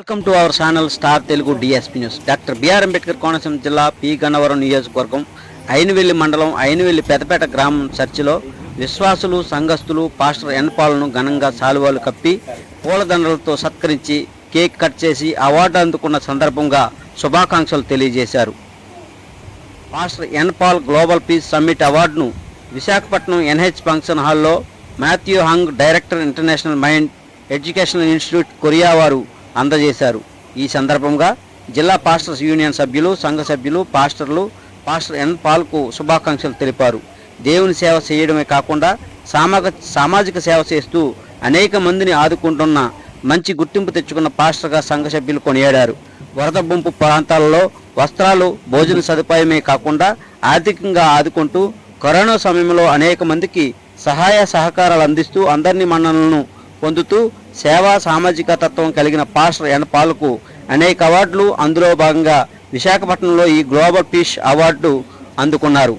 Welcome to our channel star Telugu DSP news. Doctor BR Ambedkar Konaseema జిల్లా P Gannavaram నియోజకవర్గం అయినవెల్లి మండలం అయినవెల్లి పెద్దపేట గ్రామం చర్చిలో విశ్వాసులు సంఘస్థులు పాస్టర్ ఎన్ పాల్ను ఘనంగా శాలువాలు కప్పి పూలదండలతో సత్కరించి కేక్ కట్ చేసి అవార్డు అందుకున్న సందర్భంగా శుభాకాంక్షలు తెలియజేశారు. Pastor N Paul global peace summit అవార్డును విశాఖపట్నం ఎన్హెచ్ ఫంక్షన్ హాల్లో Matthew Hung director international mind educational institute Korea వారు అందజేశారు. ఈ సందర్భంగా జిల్లా పాస్టర్స్ యూనియన్ సభ్యులు, సంఘ సభ్యులు, పాస్టర్లు పాస్టర్ ఎన్ పాల్కు శుభాకాంక్షలు తెలిపారు. దేవుని సేవ చేయడమే కాకుండా సామాజిక సేవ చేస్తూ అనేక మందిని ఆదుకుంటున్న మంచి గుర్తింపు తెచ్చుకున్న పాస్టర్గా సంఘ సభ్యులు కొనియాడారు. వరద ముంపు ప్రాంతాలలో వస్త్రాలు, భోజన సదుపాయమే కాకుండా ఆర్థికంగా ఆదుకుంటూ కరోనా సమయంలో అనేక మందికి సహాయ సహకారాలు అందిస్తూ అందరినీ మన్ననలను పొందుతూ సేవా సామాజిక తత్వం కలిగిన పాస్టర్ ఎన్ పాల్కు అనేక అవార్డులు, అందులో భాగంగా విశాఖపట్నంలో ఈ గ్లోబల్ పీస్ అవార్డు అందుకున్నారు.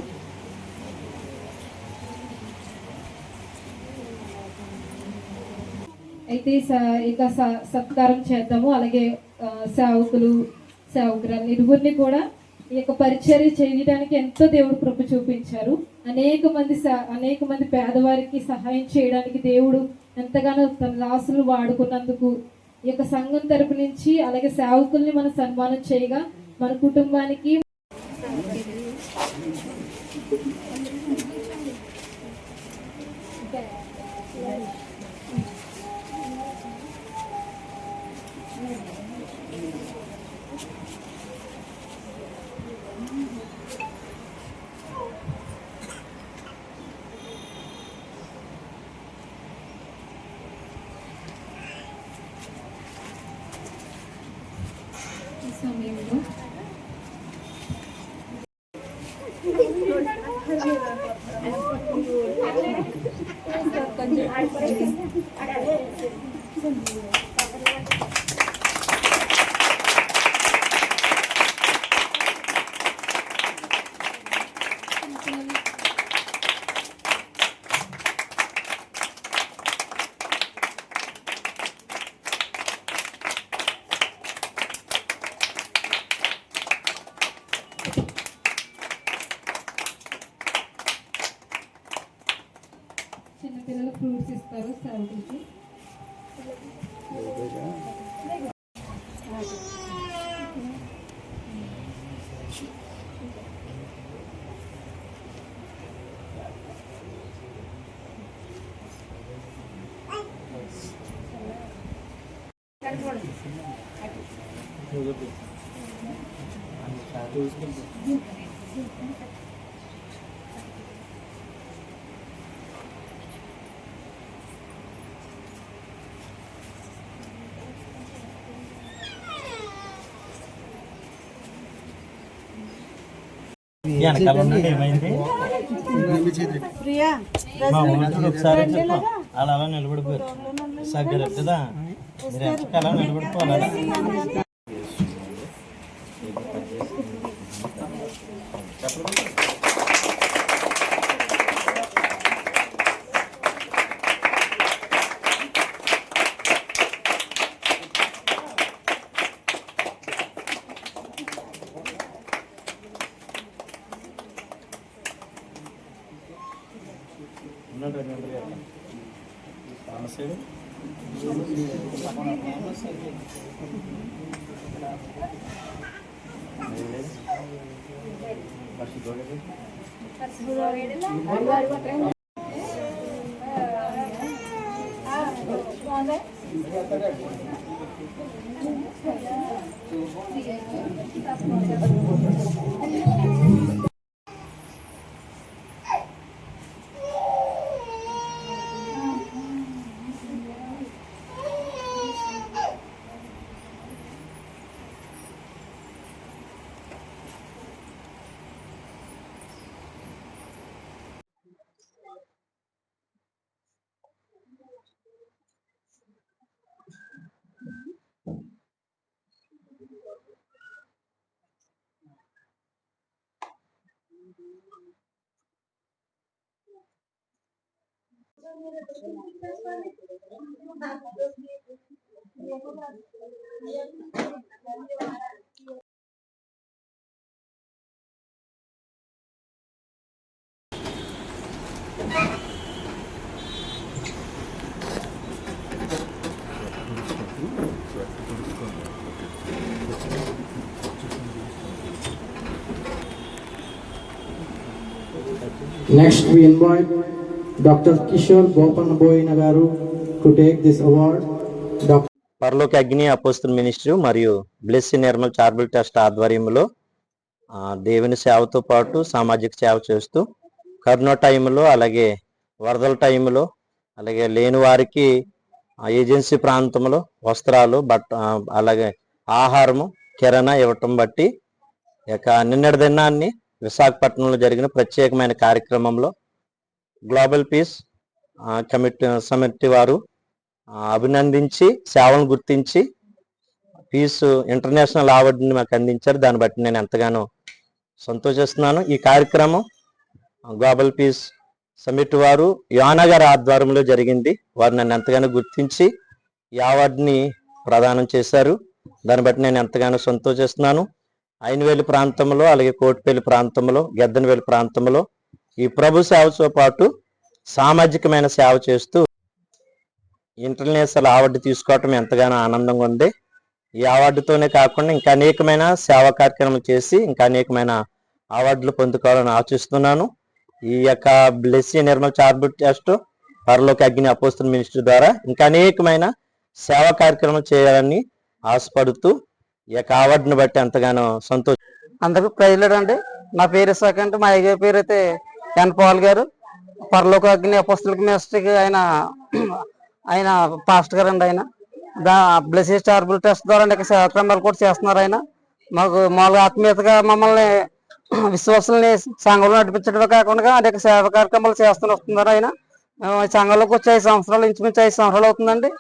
అయితే ఇక సత్కారం చేద్దాము. అలాగే సేవకురాలు ఇరువురిని కూడా ఈ యొక్క పరిచర్య చేయడానికి ఎంతో దేవుడు కృప చూపించారు. అనేక మంది పేదవారికి సహాయం చేయడానికి దేవుడు ఎంతగానో తన దాసులు వాడుకున్నందుకు ఈ యొక్క సంఘం తరపు నుంచి అలాగే సేవకుల్ని మనం సన్మానం చేయగా మన కుటుంబానికి సమయంలో చిన్నపిల్లలు ఫ్రూట్స్ ఇస్తారు సేవకులకి. ఏమైంది ఒకసారి చెప్ప అలా అలా నిలబడిపోయారు సగ్గర కదా మీరు అలా నిలబడిపోవాలి. Next, we invite Dr. Kishore Gopanboyina garu to take this award. Dr. పరలోక అగ్ని అపోస్తల మినిస్ట్రీ మరియు బ్లెస్ నిర్మల్ చారిటబుల్ ట్రస్ట్ ఆధ్వర్యంలో దేవుని సేవతో పాటు సామాజిక సేవ చేస్తూ కరోనా టైంలో అలాగే వరదల టైంలో అలాగే లేని వారికి ఏజెన్సీ ప్రాంతంలో వస్త్రాలు అలాగే ఆహారము కిరాణా ఇవ్వటం బట్టి నిన్నటి దినాన్ని విశాఖపట్నంలో జరిగిన ప్రత్యేకమైన కార్యక్రమంలో గ్లోబల్ పీస్ కమిటీ వారు అభినందించి సేవలను గుర్తించి పీస్ ఇంటర్నేషనల్ అవార్డుని మాకు అందించారు. దాన్ని బట్టి నేను ఎంతగానో సంతోషిస్తున్నాను. ఈ కార్యక్రమం గ్లోబల్ పీస్ సమిట్ వారు యోనా గారి ఆధ్వర్యంలో జరిగింది. వారు నన్ను ఎంతగానో గుర్తించి ఈ అవార్డుని ప్రదానం చేశారు. దాన్ని బట్టి నేను ఎంతగానో సంతోషిస్తున్నాను. ఐనవేలి ప్రాంతంలో అలాగే కోటిపల్లి ప్రాంతంలో గెద్దనవేలి ప్రాంతంలో ఈ ప్రభు సేవతో పాటు సామాజికమైన సేవ చేస్తూ ఇంటర్నేషనల్ అవార్డు తీసుకోవటం ఎంతగానో ఆనందంగా ఉంది. ఈ అవార్డుతోనే కాకుండా ఇంకా అనేకమైన సేవా కార్యక్రమాలు చేసి ఇంకా అనేకమైన అవార్డులు పొందుకోవాలని ఆశిస్తున్నాను. ఈ యొక్క బ్లెస్ నిర్మల్ చారిటబుల్ ట్రస్ట్ పరలోక అగ్ని అపోస్తల మినిస్ట్రీ ద్వారా ఇంకా అనేకమైన సేవా కార్యక్రమాలు చేయాలని ఆశపడుతూ ఈ యొక్క అవార్డుని బట్టి ఎంతగానో సంతోషం. అందరికీ ప్రైజ్లాడు అండి. నా పేరు ఇసాక్ అంటే మా అయ్య పేరు అయితే ఎన్ పాల్ గారు. పరలోక అగ్ని అపోస్తలిక మినిస్ట్రీకి ఆయన పాస్టర్ గారు అండి. ఆయన బ్లెస్సెస్ చారిటబుల్ ట్రస్ట్ ద్వారా సేవక్రమాలు కూడా చేస్తున్నారు. ఆయన మాకు మామూలుగా ఆత్మీయతగా మమ్మల్ని విశ్వాసాలని సంఘంలో నడిపించడమే కాకుండా అనేక సేవ కార్యక్రమాలు చేస్తూ వస్తున్నారు. ఆయన సంఘంలోకి వచ్చి 5 సంవత్సరాలు ఇంచుమించు 5 సంవత్సరాలు అవుతుందండి.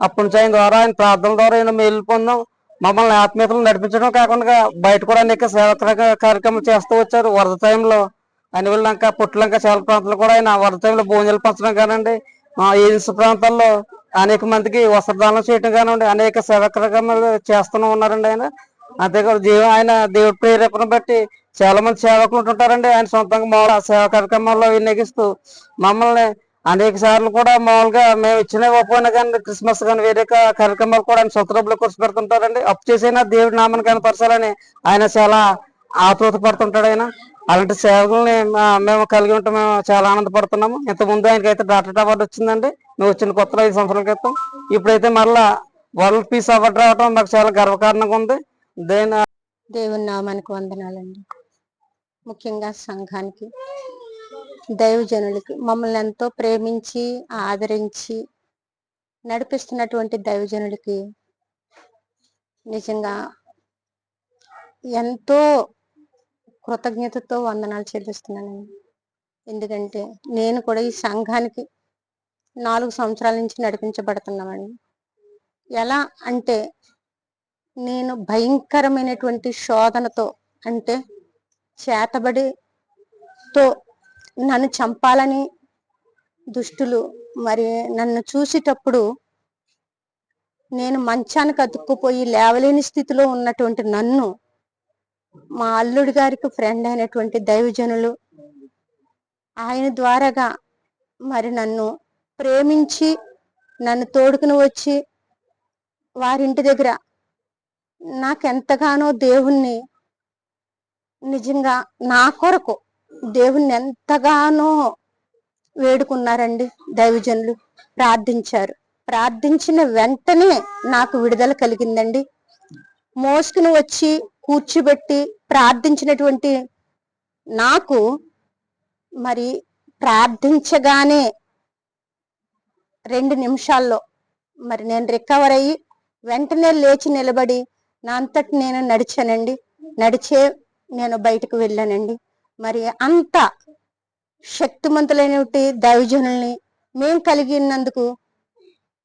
అప్పటి నుంచి ఆయన ద్వారా ఆయన ప్రార్థన ద్వారా ఆయన మేలు పొందాం. మమ్మల్ని ఆత్మీయతలు నడిపించడం కాకుండా బయట కూడా అనేక సేవ కార్యక్రమాలు చేస్తూ వచ్చారు. వరద టైంలో అనివెల్లంక పుట్లంక చాలా ప్రాంతాలు కూడా ఆయన వరద టైంలో భోజనాలు పంచడం కానివ్వండి, ఏజెన్సీ ప్రాంతాల్లో అనేక మందికి వస్త్రదానం చేయడం కానివ్వండి, అనేక సేవా కార్యక్రమాలు చేస్తూనే ఉన్నారండి. ఆయన అంతేకాదు ఆయన దేవుడి ప్రేరేపణ బట్టి చాలా మంది సేవకులు ఉంటుంటారండి. ఆయన సొంతంగా మామూలు సేవా కార్యక్రమాల్లో వినియోగిస్తూ మమ్మల్ని అనేక సార్లు కూడా మామూలుగా మేము ఇచ్చిన ఒప్పుకున్నా కానీ క్రిస్మస్ కానీ వేరే కార్యక్రమాలు కూడా ఆయన సొంత డబ్బులు ఖర్చు పెడుతుంటారండి. అప్పు చేసైనా దేవుడి నామాన్ని కనపరచాలని ఆయన చాలా ఆతృత పడుతుంటాడు. ఆయన అలాంటి సేవకుల్ని మేము కలిగి ఉంటాం. మేము చాలా ఆనందపడుతున్నాము. ఇంతకుముందు ఆయనకైతే డాక్టరేట్ అవార్డు వచ్చిందండి. మేము వచ్చిన కొత్తలో 5 సంవత్సరాల క్రితం. ఇప్పుడైతే మరలా వరల్డ్ పీస్ అవార్డు రావడం మాకు చాలా గర్వకారణంగా ఉంది. దేవుని నామానికి వందనాలండి. ముఖ్యంగా సంఘానికి, దైవజనులకి, మమ్మల్ని ఎంతో ప్రేమించి ఆదరించి నడిపిస్తున్నటువంటి దైవజనులకి నిజంగా ఎంతో కృతజ్ఞతతో వందనాలు చెల్లిస్తున్నానండి. ఎందుకంటే నేను కూడా ఈ సంఘానికి 4 సంవత్సరాల నుంచి నడిపించబడుతున్నామండి. ఎలా అంటే నేను భయంకరమైనటువంటి శోధనతో, అంటే చేతబడితో నన్ను చంపాలని దుష్టులు మరి నన్ను చూసేటప్పుడు నేను మంచానికి అతుక్కుపోయి లేవలేని స్థితిలో ఉన్నటువంటి నన్ను మా అల్లుడి గారికి ఫ్రెండ్ అయినటువంటి దైవజనులు ఆయన ద్వారాగా మరి నన్ను ప్రేమించి నన్ను తోడుకుని వచ్చి వారింటి దగ్గర నాకెంతగానో దేవుణ్ణి నిజంగా నా కొరకు దేవుణ్ణి ఎంతగానో వేడుకున్నారండి. దైవజనులు ప్రార్థించారు. ప్రార్థించిన వెంటనే నాకు విడుదల కలిగిందండి. మోసుకుని వచ్చి కూర్చోబెట్టి ప్రార్థించినటువంటి నాకు మరి ప్రార్థించగానే 2 నిమిషాల్లో మరి నేను రికవర్ అయ్యి వెంటనే లేచి నిలబడి నా అంతటి నేను నడిచానండి. నడిచే నేను బయటకు వెళ్ళానండి. మరి అంత శక్తిమంతులైనటువంటి దైవజనుల్ని మేము కలిగినందుకు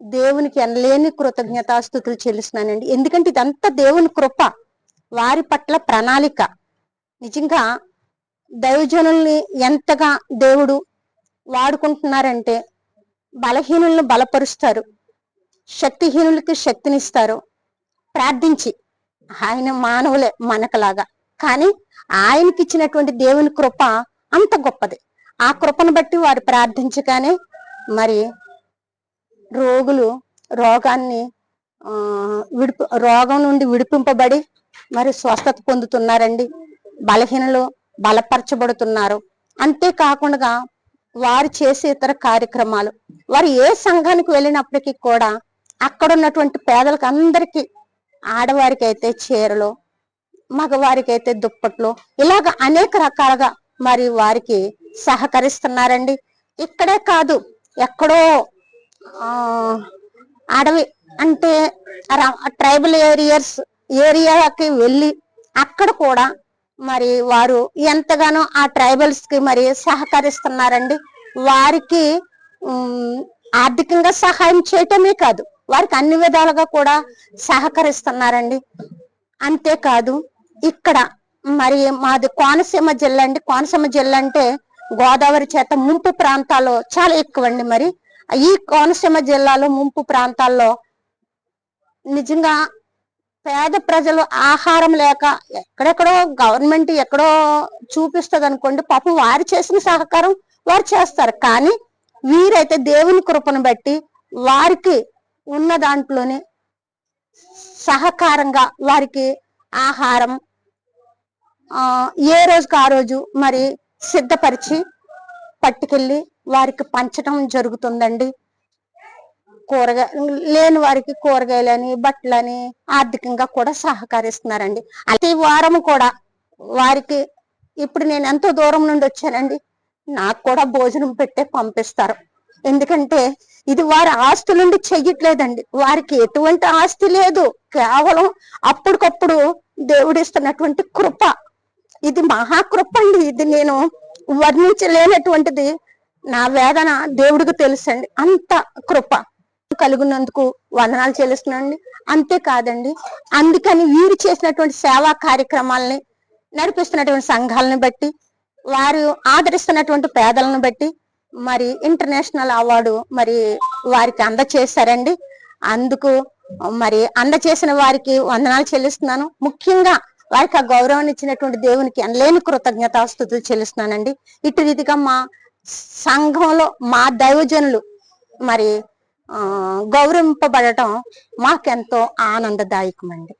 దేవునికి ఎనలేని కృతజ్ఞతాస్తుతులు చెల్లిస్తున్నానండి. ఎందుకంటే ఇదంతా దేవుని కృప, వారి పట్ల ప్రణాళిక. నిజంగా దైవజనుల్ని ఎంతగా దేవుడు వాడుకుంటున్నారంటే బలహీనులను బలపరుస్తారు, శక్తిహీనులకి శక్తినిస్తారు. ప్రార్థించి ఆయన మానవులే మనకలాగా, కానీ ఆయనకి ఇచ్చినటువంటి దేవుని కృప అంత గొప్పది. ఆ కృపను బట్టి వారు ప్రార్థించగానే మరి రోగులు రోగాన్ని రోగం నుండి విడిపింపబడి మరి స్వస్థత పొందుతున్నారండి. బలహీనలు బలపరచబడుతున్నారు. అంతేకాకుండా వారు చేసే ఇతర కార్యక్రమాలు, వారు ఏ సంఘానికి వెళ్ళినప్పటికీ కూడా అక్కడ ఉన్నటువంటి పేదలకు అందరికీ, ఆడవారికి అయితే చీరలు, మగవారికి అయితే దుప్పట్లు, ఇలాగ అనేక రకాలుగా మరి వారికి సహకరిస్తున్నారండి. ఇక్కడే కాదు, ఎక్కడో అడవి అంటే ట్రైబల్ ఏరియాకి వెళ్ళి అక్కడ కూడా మరి వారు ఎంతగానో ఆ ట్రైబల్స్ కి మరి సహకరిస్తున్నారండి. వారికి ఆర్థికంగా సహాయం చేయటమే కాదు, వారికి అన్ని విధాలుగా కూడా సహకరిస్తున్నారండి. అంతేకాదు ఇక్కడ మరి మాది కోనసీమ జిల్లా అండి. కోనసీమ జిల్లా అంటే గోదావరి చేత ముంపు ప్రాంతాల్లో చాలా ఎక్కువ అండి. మరి ఈ కోనసీమ జిల్లాలో ముంపు ప్రాంతాల్లో నిజంగా పేద ప్రజలు ఆహారం లేక ఎక్కడెక్కడో గవర్నమెంట్ ఎక్కడో చూపిస్తుంది అనుకోండి, పాపం వారు చేసిన సహకారం వారు చేస్తారు. కానీ వీరైతే దేవుని కృపను బట్టి వారికి ఉన్న దాంట్లోనే సహకారంగా వారికి ఆహారం ఏ రోజుకి ఆ రోజు మరి సిద్ధపరిచి పట్టుకెళ్ళి వారికి పంచడం జరుగుతుందండి. లేని వారికి కూరగాయలని, బట్టలని ఆర్థికంగా కూడా సహకరిస్తున్నారండి. ప్రతి వారం కూడా వారికి, ఇప్పుడు నేను ఎంతో దూరం నుండి వచ్చానండి, నాకు కూడా భోజనం పెట్టే పంపిస్తారు. ఎందుకంటే ఇది వారి ఆస్తుల నుండి చెయ్యట్లేదండి, వారికి ఎటువంటి ఆస్తి లేదు, కేవలం అప్పటికప్పుడు దేవుడిస్తున్నటువంటి కృప. ఇది మహాకృప అండి. ఇది నేను వర్ణించలేనటువంటిది. నా వేదన దేవుడికి తెలుసండి. అంత కృప కలుగున్నందుకు వందనాలు చెల్లిస్తున్నాండి. అంతేకాదండి, అందుకని వీరు చేసినటువంటి సేవా కార్యక్రమాలని, నడిపిస్తున్నటువంటి సంఘాలను బట్టి, వారు ఆదరిస్తున్నటువంటి పేదలను బట్టి మరి ఇంటర్నేషనల్ అవార్డు మరి వారికి అందచేశారండి. అందుకు మరి అందచేసిన వారికి వందనాలు చెల్లిస్తున్నాను. ముఖ్యంగా వారికి ఆ గౌరవాన్ని ఇచ్చినటువంటి దేవునికి ఎనలేని కృతజ్ఞతాస్తుతులు చెల్లిస్తున్నానండి. ఇటు రీతిగా మా సంఘంలో మా దైవజనులు మరి గౌరవింపబడటం మాకెంతో ఆనందదాయకమండి.